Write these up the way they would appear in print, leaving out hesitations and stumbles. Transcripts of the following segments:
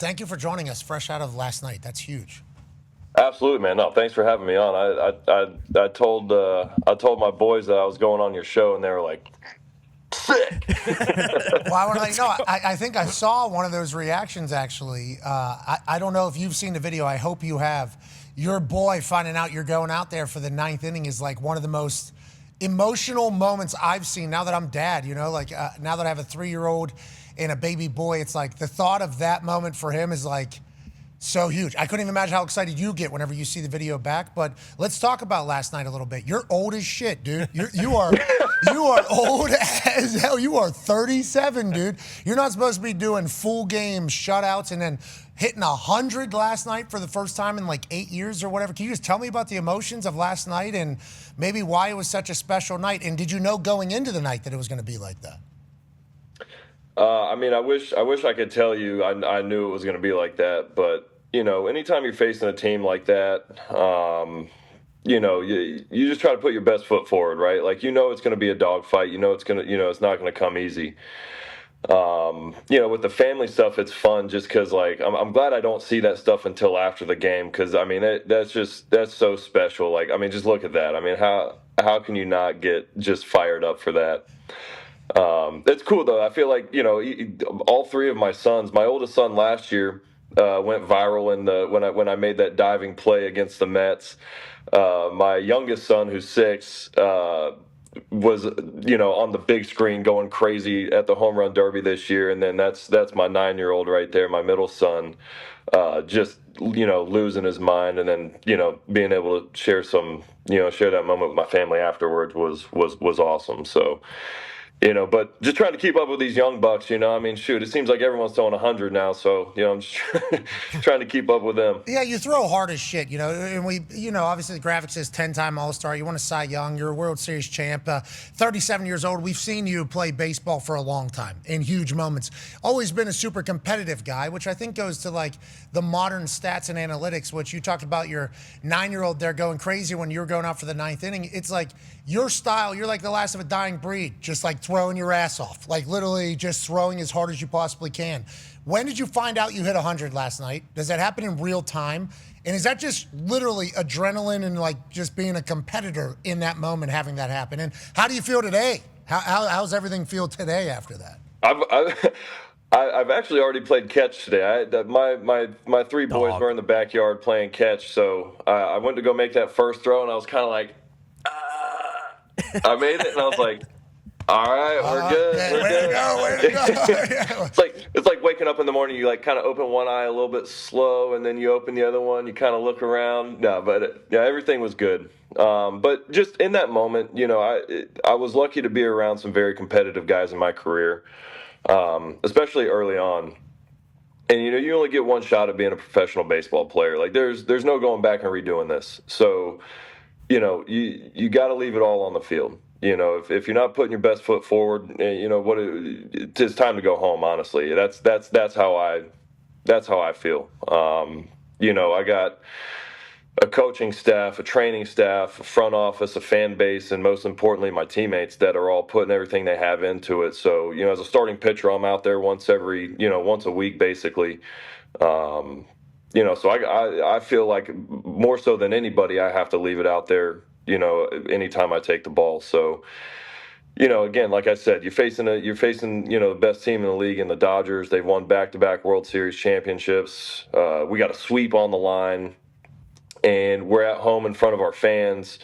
Thank you for joining us fresh out of last night. That's huge. Absolutely, man. No, thanks for having me on. I told my boys that I was going on your show, and they were like, sick. Well, I want to let you know, I think I saw one of those reactions, actually. I don't know if you've seen the video. I hope you have. Your boy finding out you're going out there for the ninth inning is like one of the most emotional moments I've seen now that I'm dad, like now that I have a 3-year-old and a baby boy. It's like the thought of that moment for him is like so huge. I couldn't even imagine how excited you get whenever you see the video back. But let's talk about last night a little bit. You're old as shit, dude. You are old as hell. You are 37, dude. You're not supposed to be doing full game shutouts and then hitting 100 last night for the first time in like 8 years or whatever. Can you just tell me about the emotions of last night and maybe why it was such a special night? And did you know going into the night that it was going to be like that? I mean, I wish I could tell you I knew it was going to be like that, but anytime you're facing a team like that, you just try to put your best foot forward, right? Like it's going to be a dogfight. It's not going to come easy. With the family stuff, it's fun just because like I'm glad I don't see that stuff until after the game because I mean that's so special. Like I mean, just look at that. I mean, how can you not get just fired up for that? It's cool though. I feel like all three of my sons. My oldest son last year went viral when I made that diving play against the Mets. My youngest son, who's 6, was on the big screen going crazy at the home run derby this year, and then that's my 9-year-old right there, my middle son, just losing his mind, and then being able to share that moment with my family afterwards was awesome. So. But just trying to keep up with these young bucks, I mean, shoot, it seems like everyone's throwing 100 now, so, I'm just trying to keep up with them. Yeah, you throw hard as shit, and we, obviously the graphic says 10-time All-Star. You want to Cy Young, you're a World Series champ, 37 years old. We've seen you play baseball for a long time in huge moments. Always been a super competitive guy, which I think goes to like the modern stats and analytics, which you talked about your 9-year-old there going crazy when you were going out for the 9th inning. It's like your style, you're like the last of a dying breed, just like throwing your ass off, like literally just throwing as hard as you possibly can. When did you find out you hit 100 last night? Does that happen in real time? And is that just literally adrenaline and like just being a competitor in that moment, having that happen? And how do you feel today? How's everything feel today after that? I've actually already played catch today. My 3 boys were in the backyard playing catch, so I went to go make that first throw, and I was kind of like, I made it, and I was like, all right, we're good. We're way to go. It's like waking up in the morning. You like kind of open one eye a little bit slow, and then you open the other one. You kind of look around. No, but everything was good. But just in that moment, I was lucky to be around some very competitive guys in my career, especially early on. And you only get one shot at being a professional baseball player. Like there's no going back and redoing this. So. You got to leave it all on the field. If you're not putting your best foot forward, it's time to go home. Honestly, that's how I feel. I got a coaching staff, a training staff, a front office, a fan base, and most importantly, my teammates that are all putting everything they have into it. So, as a starting pitcher, I'm out there once a week, basically. So I feel like more so than anybody, I have to leave it out there, anytime I take the ball. So, again, like I said, you're facing the best team in the league in the Dodgers. They've won back-to-back World Series championships. We got a sweep on the line, and we're at home in front of our fans.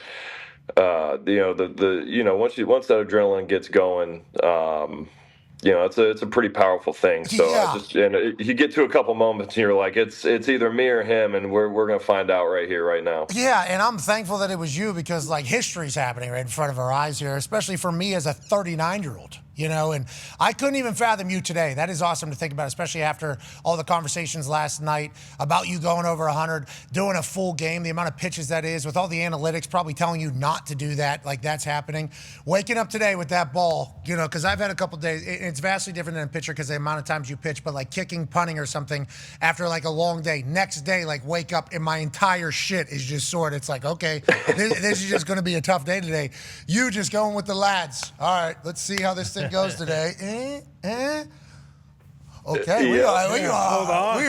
Once that adrenaline gets going, it's a pretty powerful thing. So Yeah. You get to a couple moments and you're like, it's either me or him, and we're gonna find out right here, right now. Yeah, and I'm thankful that it was you because like history's happening right in front of our eyes here, especially for me as a 39-year-old. And I couldn't even fathom you today. That is awesome to think about, especially after all the conversations last night about you going over 100, doing a full game, the amount of pitches that is, with all the analytics probably telling you not to do that, like that's happening. Waking up today with that ball, because I've had a couple days, it's vastly different than a pitcher because the amount of times you pitch, but like kicking, punting or something after like a long day, next day, like wake up and my entire shit is just sore. It's like, okay, this is just going to be a tough day today. You just going with the lads. All right, let's see how this thing goes today. Okay, we Yeah.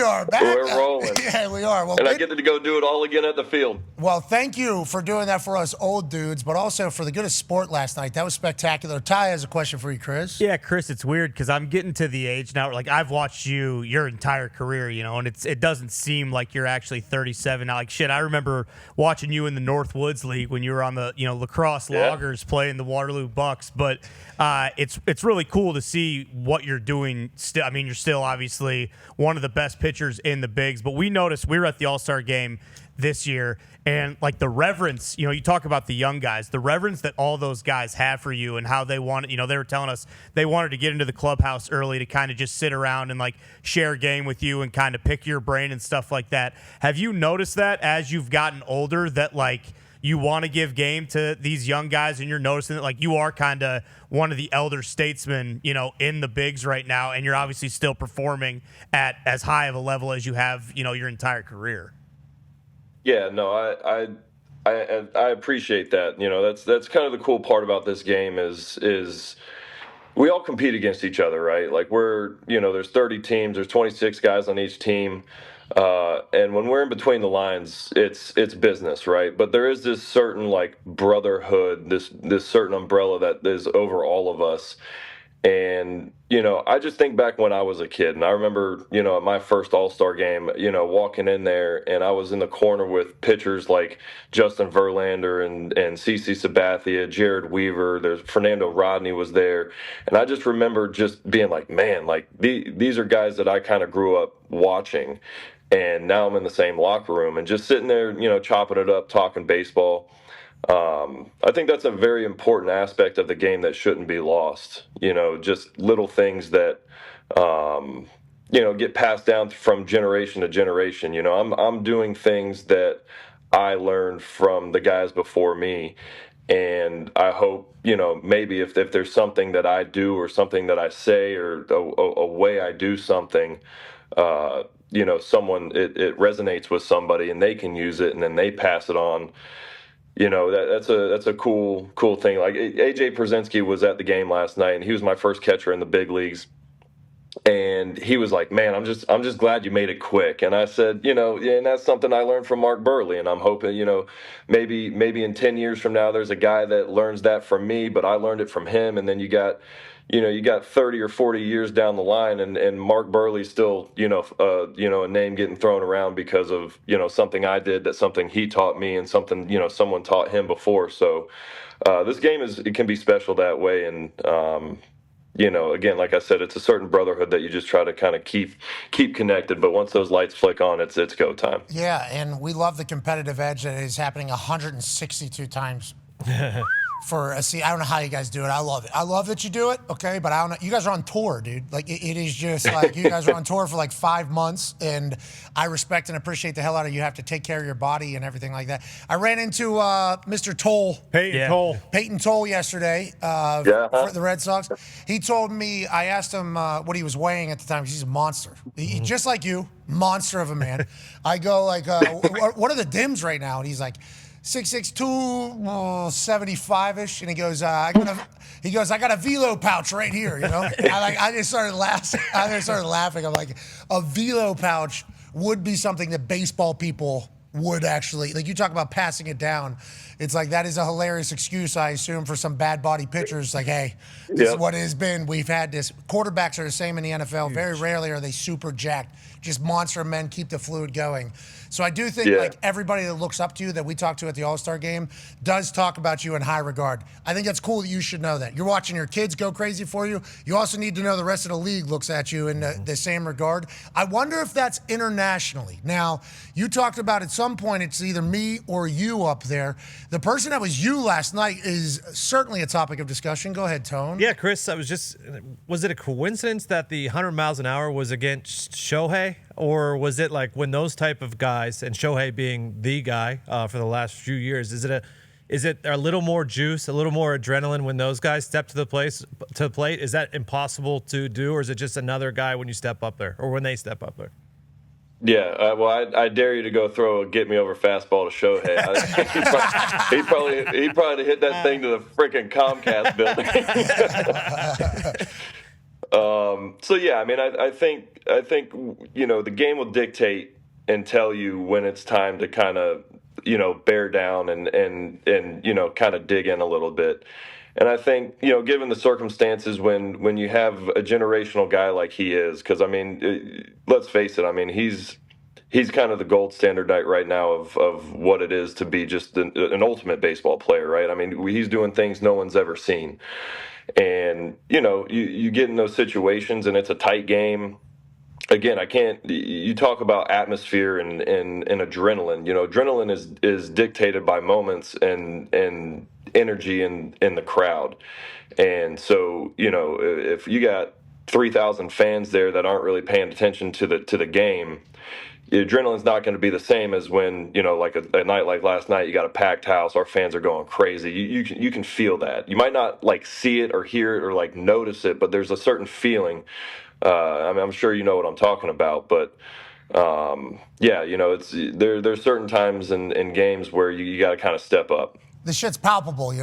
are back. We're rolling. Yeah, we are. Well, And I get to go do it all again at the field. Well, thank you for doing that for us old dudes, but also for the good of sport last night. That was spectacular. Ty has a question for you, Chris. Yeah, Chris, it's weird because I'm getting to the age now. Like, I've watched you your entire career, and it doesn't seem like you're actually 37 now. Like, shit, I remember watching you in the Northwoods League when you were on the lacrosse loggers playing the Waterloo Bucks. But it's really cool to see what you're doing. Still, I mean, you're still obviously one of the best pitchers in the bigs. But we noticed we were at the All-Star game this year, and like the reverence, you talk about the young guys, the reverence that all those guys have for you and how they want, they were telling us they wanted to get into the clubhouse early to kind of just sit around and like share a game with you and kind of pick your brain and stuff like that. Have you noticed that as you've gotten older that like you want to give game to these young guys and you're noticing that like you are kind of one of the elder statesmen, in the bigs right now, and you're obviously still performing at as high of a level as you have, your entire career? Yeah, no, I appreciate that. That's kind of the cool part about this game is we all compete against each other, right? Like there's 30 teams, there's 26 guys on each team. And when we're in between the lines, it's business, right? But there is this certain like brotherhood, this certain umbrella that is over all of us. And, I just think back when I was a kid, and I remember, at my first All-Star game, walking in there, and I was in the corner with pitchers like Justin Verlander and CeCe Sabathia, Jared Weaver, there's Fernando Rodney was there. And I just remember just being like, man, like these are guys that I kind of grew up watching. And now I'm in the same locker room and just sitting there, chopping it up, talking baseball. I think that's a very important aspect of the game that shouldn't be lost. Just little things that, get passed down from generation to generation. I'm doing things that I learned from the guys before me. And I hope, maybe if there's something that I do or something that I say or a way I do something, someone, it resonates with somebody and they can use it and then they pass it on. That's a cool thing. Like AJ Pierzynski was at the game last night, and he was my first catcher in the big leagues. And he was like, "Man, I'm just glad you made it quick." And I said, and that's something I learned from Mark Burley, and I'm hoping, maybe in 10 years from now, there's a guy that learns that from me, but I learned it from him. And then you got 30 or 40 years down the line, and Mark Burley's still, a name getting thrown around because of, something I did, that's something he taught me, and something, someone taught him before. So this game it can be special that way. And, again, like I said, it's a certain brotherhood that you just try to kind of keep connected. But once those lights flick on, it's go time. Yeah, and we love the competitive edge that is happening 162 times. I don't know how you guys do it. I love it. I love that you do it, okay? But I don't know. You guys are on tour, dude. Like, it is just like you guys are on tour for like 5 months, and I respect and appreciate the hell out of you have to take care of your body and everything like that. I ran into Mr. Toll. Peyton Toll yesterday for the Red Sox. He told me, I asked him what he was weighing at the time because he's a monster. He, just like you, monster of a man. I go like, what are the dims right now? And he's like, 6'2", 75-ish, and he goes, I got a velo pouch right here, I just started laughing. I'm like, a velo pouch would be something that baseball people would actually, like, you talk about passing it down. It's like, that is a hilarious excuse, I assume, for some bad body pitchers. Like, hey, this is what it has been. We've had this. Quarterbacks are the same in the NFL. Very rarely are they super jacked. Just monster men keep the fluid going. So I do think like everybody that looks up to you that we talk to at the All-Star game does talk about you in high regard. I think that's cool that you should know that. You're watching your kids go crazy for you. You also need to know the rest of the league looks at you in the same regard. I wonder if that's internationally. Now, you talked about at some point it's either me or you up there. The person that was you last night is certainly a topic of discussion. Go ahead, Tone. Yeah, Chris, was it a coincidence that the 100 miles an hour was against Shohei? Or was it like when those type of guys, and Shohei being the guy for the last few years, is it a little more juice, a little more adrenaline when those guys step to the plate? Is that impossible to do, or is it just another guy when you step up there, or when they step up there? Yeah, well, I dare you to go throw a get me over fastball to Shohei. He probably hit that thing to the freaking Comcast building. So yeah, I mean, I think the game will dictate and tell you when it's time to kind of bear down and kind of dig in a little bit. And I think given the circumstances when you have a generational guy like he is, because I mean, let's face it, I mean he's kind of the gold standard right now of what it is to be just an ultimate baseball player, right? I mean, he's doing things no one's ever seen. And, you get in those situations and it's a tight game. Again, you talk about atmosphere and adrenaline. Adrenaline is dictated by moments and energy in the crowd. And so, if you got 3,000 fans there that aren't really paying attention to the game, the adrenaline's not going to be the same as when, like a night like last night, you got a packed house, our fans are going crazy. You can feel that. You might not like see it or hear it or like notice it, but there's a certain feeling. I mean, I'm sure you know what I'm talking about, but it's there's certain times in games where you got to kind of step up. The shit's palpable,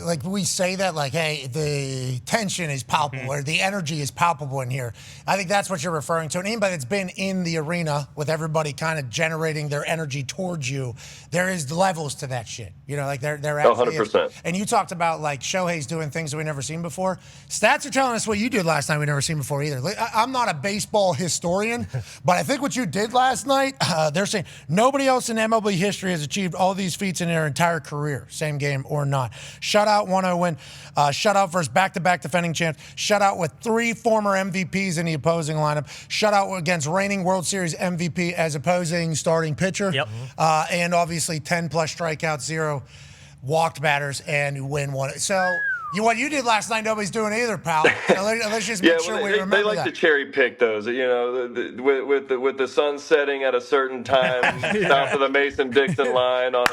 like we say that, like, hey, the tension is palpable or the energy is palpable in here. I think that's what you're referring to. And anybody that's been in the arena with everybody kind of generating their energy towards you, there is levels to that shit. Like they're actually 100%. And you talked about like Shohei's doing things that we've never seen before. Stats are telling us what you did last night we've never seen before either. I'm not a baseball historian, but I think what you did last night, they're saying nobody else in MLB history has achieved all these feats in their entire career. Same game or not. Shutout 1-0 win. Shutout versus back-to-back defending champs. Shutout with 3 former MVPs in the opposing lineup. Shutout against reigning World Series MVP as opposing starting pitcher. Yep. And obviously 10-plus strikeouts, 0 walked batters, and you win one. So what you did last night, nobody's doing either, pal. Let's just make sure we remember they like that. to cherry pick those, with the sun setting at a certain time south of the Mason-Dixon line on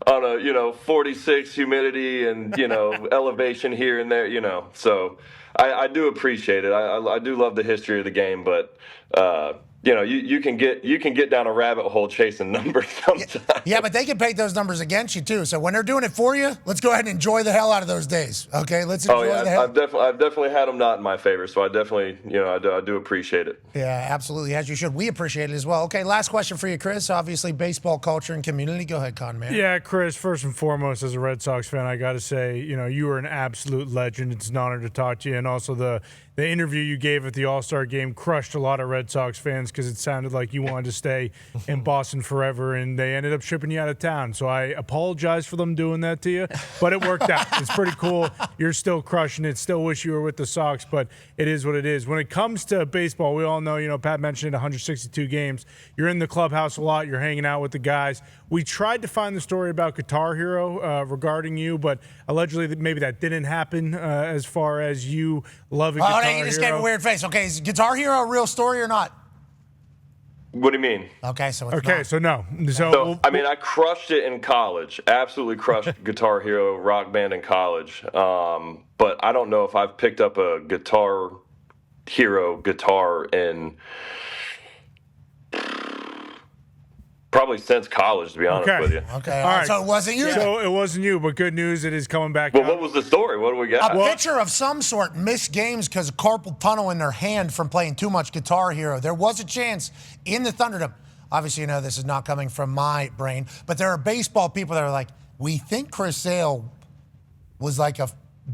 a 46 humidity and elevation here and there, so I do appreciate it. I do love the history of the game, but you can get down a rabbit hole chasing numbers sometimes. Yeah, but they can paint those numbers against you too. So when they're doing it for you, let's go ahead and enjoy the hell out of those days. Okay, let's enjoy the hell. I've definitely had them not in my favor, so I definitely I do appreciate it. Yeah, absolutely, as you should. We appreciate it as well. Okay, last question for you, Chris. Obviously, baseball culture and community. Go ahead, Con Man. Yeah, Chris. First and foremost, as a Red Sox fan, I got to say, you are an absolute legend. It's an honor to talk to you, and also the interview you gave at the All-Star game crushed a lot of Red Sox fans because it sounded like you wanted to stay in Boston forever, and they ended up shipping you out of town. So I apologize for them doing that to you, but it worked out. It's pretty cool. You're still crushing it. Still wish you were with the Sox, but it is what it is. When it comes to baseball, we all know, Pat mentioned 162 games. You're in the clubhouse a lot. You're hanging out with the guys. We tried to find the story about Guitar Hero regarding you, but allegedly maybe that didn't happen as far as you loving Guitar Hero. You just gave a weird face. Okay, is Guitar Hero a real story or not? What do you mean? Okay, so it's okay, not. so no. So I mean, I crushed it in college. Absolutely crushed Guitar Hero Rock Band in college. But I don't know if I've picked up a Guitar Hero guitar in probably since college, to be honest with you. Okay, all right. So it wasn't you. So it wasn't you, but good news, it is coming back. Well, out. what was the story? What do we got? A pitcher of some sort missed games because of carpal tunnel in their hand from playing too much Guitar Hero. There was a chance in the Thunderdome. Obviously, this is not coming from my brain, but there are baseball people that are like, we think Chris Sale was like a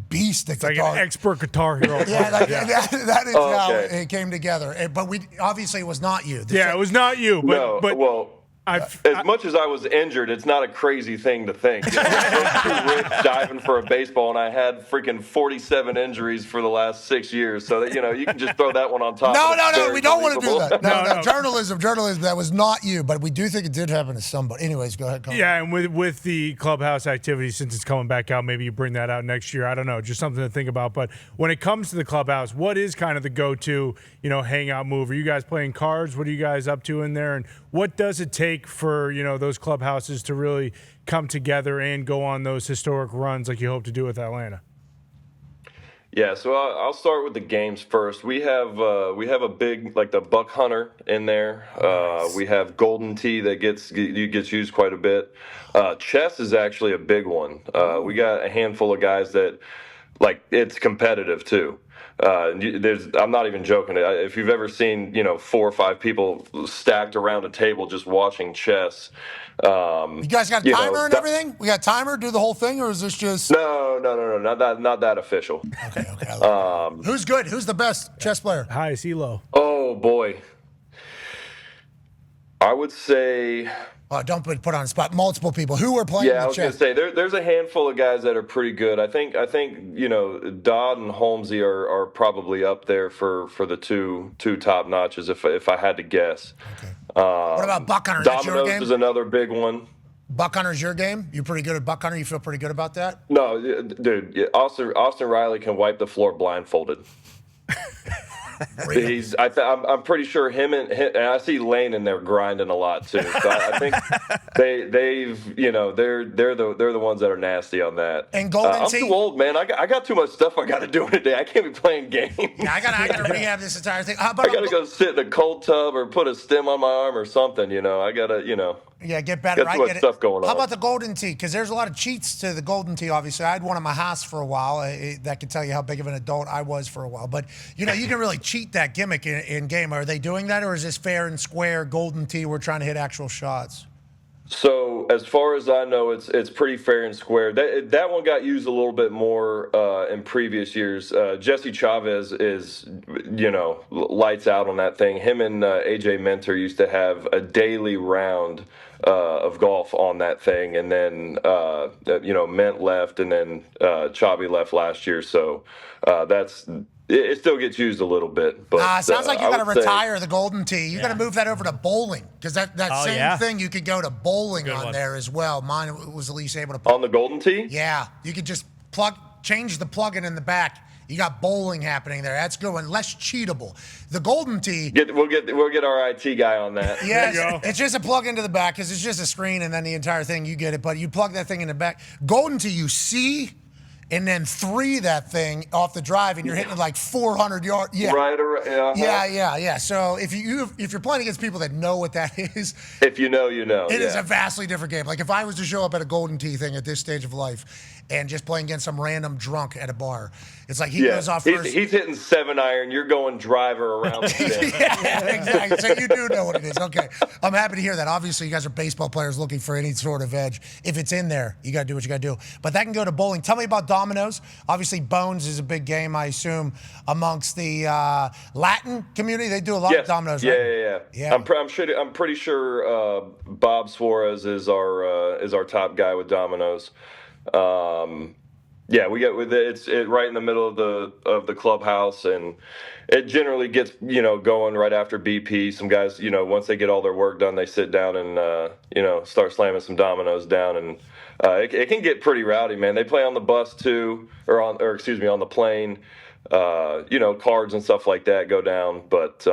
beast at like guitar. an expert Guitar Hero. Yeah, that is how it came together. But obviously it was not you. It was not you. But as much as I was injured, it's not a crazy thing to think. I was 2 ribs diving for a baseball, and I had freaking 47 injuries for the last 6 years. So that you can just throw that one on top. No, we don't want to do that. No. Journalism. That was not you, but we do think it did happen to somebody. Anyways, go ahead. Yeah, and with the clubhouse activity, since it's coming back out, maybe you bring that out next year. I don't know, just something to think about. But when it comes to the clubhouse, what is kind of the go-to, hangout move? Are you guys playing cards? What are you guys up to in there? And what does it take for those clubhouses to really come together and go on those historic runs like you hope to do with Atlanta? Yeah, so I'll start with the games first. We have a big, like, the Buck Hunter in there. Nice. We have Golden Tee that gets used quite a bit. Chess is actually a big one. We got a handful of guys that like it's competitive too. I'm not even joking. If you've ever seen, 4 or 5 people stacked around a table just watching chess. You guys got a timer and everything? We got a timer, do the whole thing, or is this just? No, not that official. Okay. Who's good? Who's the best chess player? Highest elo. Oh boy, I would say. Don't put on the spot. Multiple people. Who are playing Yeah, I was chess? going to say there's a handful of guys that are pretty good. I think Dahn and Holmesy are probably up there for the two top notches if I had to guess. Okay. What about Buck Hunter? That's your Dominoes game? is another big one. Buck Hunter's your game? You pretty good at Buck Hunter? You feel pretty good about that? No, dude, Austin Riley can wipe the floor blindfolded. I'm pretty sure him and I see Lane in there grinding a lot too. So I think they're the ones that are nasty on that. And Golden I'm Tee? too old, man. I got too much stuff I got to do today. I can't be playing games. Yeah, I gotta rehab this entire thing. How about I gotta go sit in a cold tub or put a stem on my arm or something. I gotta. Yeah, get better. Got too much stuff going on. How about the Golden Tee? Because there's a lot of cheats to the Golden Tee, obviously. I had one in my house for a while. That can tell you how big of an adult I was for a while. But, you can really cheat that gimmick in game. Are they doing that, or is this fair and square Golden Tee? We're trying to hit actual shots. So as far as I know, it's pretty fair and square. That one got used a little bit more in previous years. Jesse Chavez is, lights out on that thing. Him and AJ Minter used to have a daily round of golf on that thing, and then Mint left, and then Chavi left last year. So it still gets used a little bit. But sounds like you got to retire the Golden Tee. You got to move that over to bowling, because that same thing you could go to bowling on there as well. Mine was at least able to on the Golden Tee. Yeah, you could just change the plug-in in the back. You got bowling happening there. That's good one. Less cheatable. The Golden Tee. We'll get our IT guy on that. Yes, it's just a plug into the back, because it's just a screen, and then the entire thing, you get it. But you plug that thing in the back. Golden Tee, you see, and then 3 that thing off the drive, and you're hitting it like 400 yards. Yeah. Right around. Uh-huh. Yeah. So if you're playing against people that know what that is, if you know, you know. It is a vastly different game. Like if I was to show up at a Golden Tee thing at this stage of life and just playing against some random drunk at a bar, it's like he goes off first. He's hitting 7-iron. You're going driver around the stand. Yeah, exactly. So you do know what it is. Okay. I'm happy to hear that. Obviously, you guys are baseball players looking for any sort of edge. If it's in there, you got to do what you got to do. But that can go to bowling. Tell me about dominoes. Obviously, Bones is a big game, I assume, amongst the Latin community. They do a lot of dominoes, right? Yeah. I'm pretty sure Bob Suarez is our top guy with dominoes. Yeah, we get with it's right in the middle of the clubhouse, and it generally gets going right after BP. Some guys, once they get all their work done, they sit down and start slamming some dominoes down, and it can get pretty rowdy, man. They play on the bus too, or on the plane. Cards and stuff like that go down, but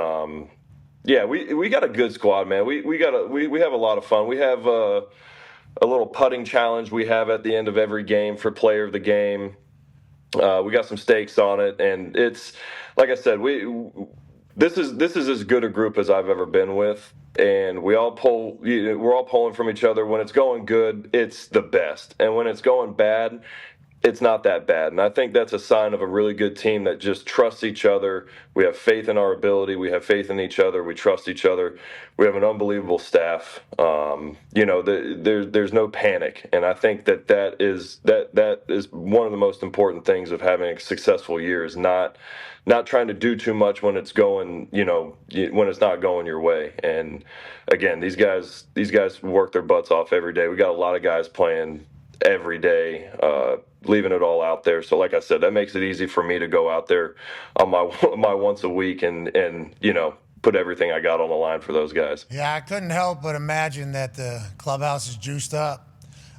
yeah, we got a good squad, man. We have a lot of fun. We have a little putting challenge we have at the end of every game for player of the game. We got some stakes on it, and it's like I said, this is as good a group as I've ever been with, and we're all pulling from each other. When it's going good, it's the best, and when it's going bad, it's not that bad. And I think that's a sign of a really good team that just trusts each other. We have faith in our ability. We have faith in each other. We trust each other. We have an unbelievable staff. There's no panic. And I think that is one of the most important things of having a successful year, is not trying to do too much when it's going, when it's not going your way. And again, these guys work their butts off every day. We got a lot of guys playing every day, leaving it all out there. So like I said, that makes it easy for me to go out there on my once a week and put everything I got on the line for those guys. Yeah, I couldn't help but imagine that the clubhouse is juiced up.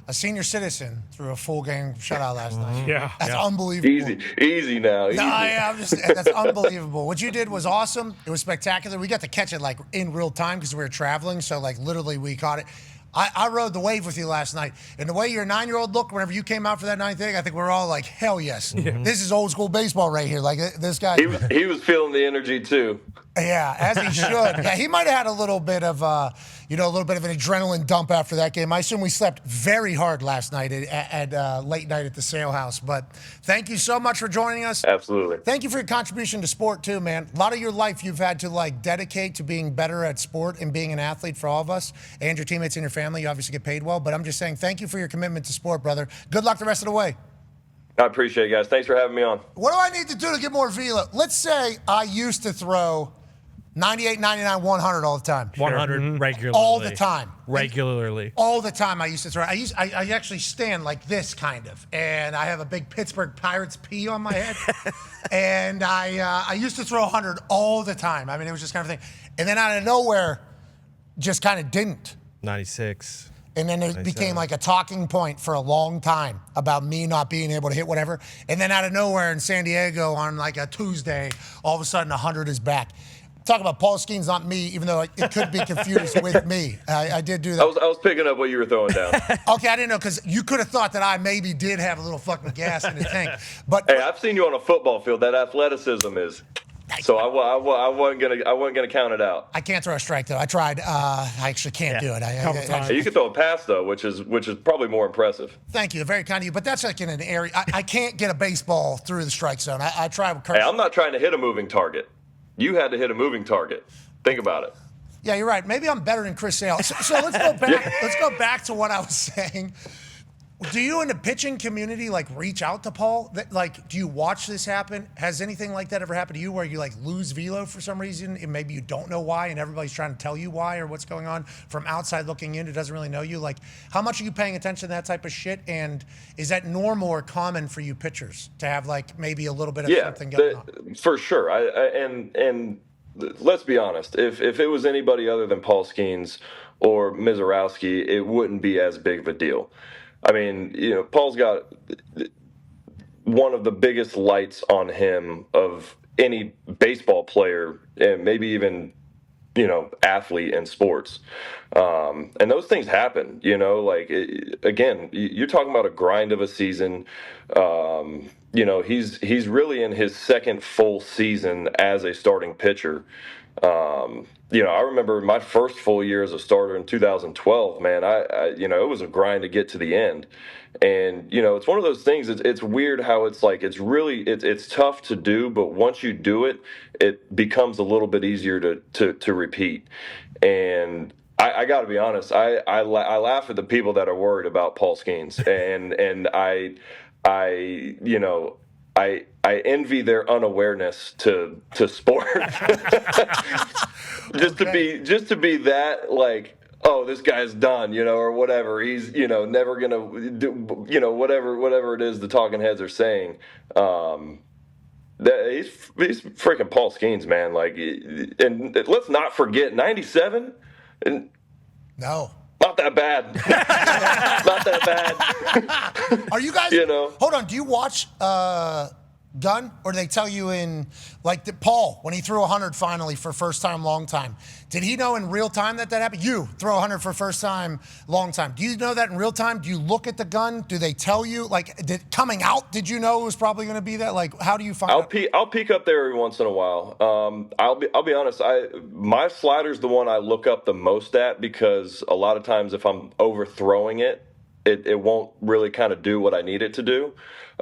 A senior citizen threw a full game shutout last night. Yeah. That's unbelievable. Easy now. Easy. No, yeah, that's unbelievable. What you did was awesome. It was spectacular. We got to catch it like in real time because we were traveling. So like literally we caught it. I rode the wave with you last night, and the way your 9-year-old looked whenever you came out for that 9th inning, I think we're all like, hell yes. This is old school baseball right here. Like this guy. He was feeling the energy too. Yeah, as he should. Yeah, he might have had a little bit of, a little bit of an adrenaline dump after that game. I assume we slept very hard last night at late night at the Sale House. But thank you so much for joining us. Absolutely. Thank you for your contribution to sport too, man. A lot of your life you've had to dedicate to being better at sport and being an athlete for all of us and your teammates and your family. You obviously get paid well, but I'm just saying thank you for your commitment to sport, brother. Good luck the rest of the way. I appreciate it, guys. Thanks for having me on. What do I need to do to get more velo? Let's say I used to throw 98, 99, 100 all the time. 100 regularly. All the time. Regularly. All the time I used to throw. I actually stand like this kind of, and I have a big Pittsburgh Pirates P on my head. And I used to throw 100 all the time. I mean, it was just kind of thing. And then out of nowhere, just kind of didn't. 96. And then it became like a talking point for a long time about me not being able to hit whatever. And then out of nowhere in San Diego on like a Tuesday, all of a sudden 100 is back. Talk about Paul Skeens, not me, even though it could be confused with me. I did do that. I was picking up what you were throwing down. Okay, I didn't know, because you could have thought that I maybe did have a little fucking gas in the tank. But Hey, I've seen you on a football field. That athleticism is. So I wasn't gonna count it out. I can't throw a strike though. I tried. I actually can't do it. Hey, you can throw a pass though, which is probably more impressive. Thank you, very kind of you. But that's like in an area. I can't get a baseball through the strike zone. I tried with Kurt. Hey, I'm not trying to hit a moving target. You had to hit a moving target. Think about it. Yeah, you're right. Maybe I'm better than Chris Sale. So let's go back. Let's go back to what I was saying. Do you in the pitching community reach out to Paul? Do you watch this happen? Has anything like that ever happened to you where you lose velo for some reason and maybe you don't know why and everybody's trying to tell you why or what's going on from outside looking in who doesn't really know you? How much are you paying attention to that type of shit? And is that normal or common for you pitchers to have maybe a little bit of something going on? For sure. And let's be honest. If it was anybody other than Paul Skeens or Mizorowski, it wouldn't be as big of a deal. I mean, Paul's got one of the biggest lights on him of any baseball player and maybe even, athlete in sports. And those things happen, again, you're talking about a grind of a season. He's really in his second full season as a starting pitcher. I remember my first full year as a starter in 2012, man, it was a grind to get to the end. And, it's one of those things, it's weird how it's tough to do, but once you do it, it becomes a little bit easier to repeat. And I got to be honest, I laugh at the people that are worried about Paul Skeens, and I envy their unawareness to sport. just to be that oh, this guy's done, or whatever. He's never gonna do, whatever it is the talking heads are saying. He's freaking Paul Skeens, man. And let's not forget 97. No. Not that bad. Not that bad. Are you guys? Hold on. Do you watch Dahn, or do they tell you in Paul when he threw 100 finally for first time, long time? Did he know in real time that happened? You throw 100 for first time, long time. Do you know that in real time? Do you look at the gun? Do they tell you? Coming out, did you know it was probably going to be that? How do you find out? I'll peek up there every once in a while. I'll be honest. My slider's the one I look up the most at, because a lot of times if I'm overthrowing it, it won't really kind of do what I need it to do.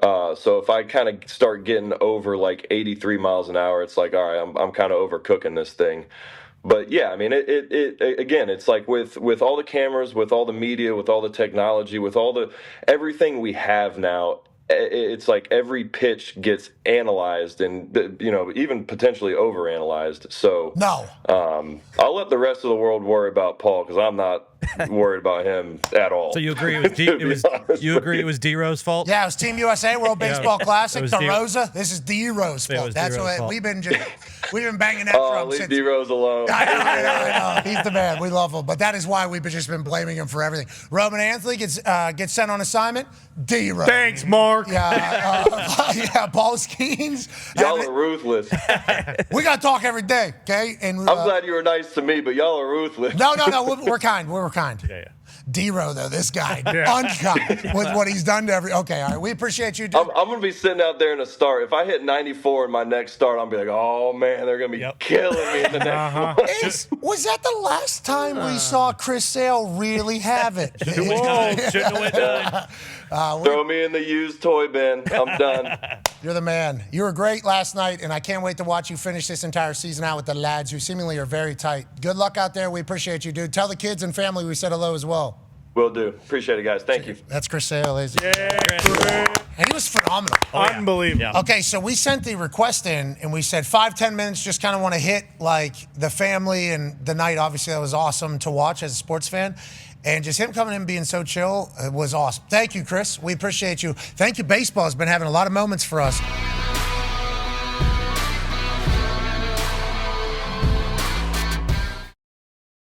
So if I kind of start getting over 83 miles an hour, it's all right, I'm kind of overcooking this thing. But yeah, I mean, it again, it's with all the cameras, with all the media, with all the technology, with everything we have now, it's every pitch gets analyzed and, even potentially overanalyzed. So no, I'll let the rest of the world worry about Paul, because I'm not worried about him at all. So you agree it was D-Rose fault? Yeah, it was Team USA World Baseball Classic. DeRosa. This is D-Rose fault. That's what we've been banging that drum leave since. D-Rose alone. I know. He's the man. We love him, but that is why we've just been blaming him for everything. Roman Anthony gets sent on assignment. D-Rose. Thanks, Mark. Yeah, Paul Skeens. Y'all are ruthless. We got to talk every day, okay? And I'm glad you were nice to me, but y'all are ruthless. No. We're kind. We're kind. Yeah. D-Row, though, this guy, uncut with what he's done to every. Okay, all right. We appreciate you, dude. I'm going to be sitting out there in a start. If I hit 94 in my next start, I'll be like, oh, man, they're going to be killing me in the next one. Was that the last time we saw Chris Sale really have it? Shouldn't have went done. Throw me in the used toy bin. I'm done. You're the man. You were great last night, and I can't wait to watch you finish this entire season out with the lads, who seemingly are very tight. Good luck out there. We appreciate you, dude. Tell the kids and family we said hello as well. Will do. Appreciate it, guys. Thank you. That's Chris Sale, ladies and gentlemen. And he was phenomenal. Unbelievable. Yeah. Okay, so we sent the request in, and we said 5-10 minutes, just kind of want to hit, like, the family and the night. Obviously, that was awesome to watch as a sports fan. And just him coming in being so chill was awesome. Thank you, Chris. We appreciate you. Thank you. Baseball has been having a lot of moments for us.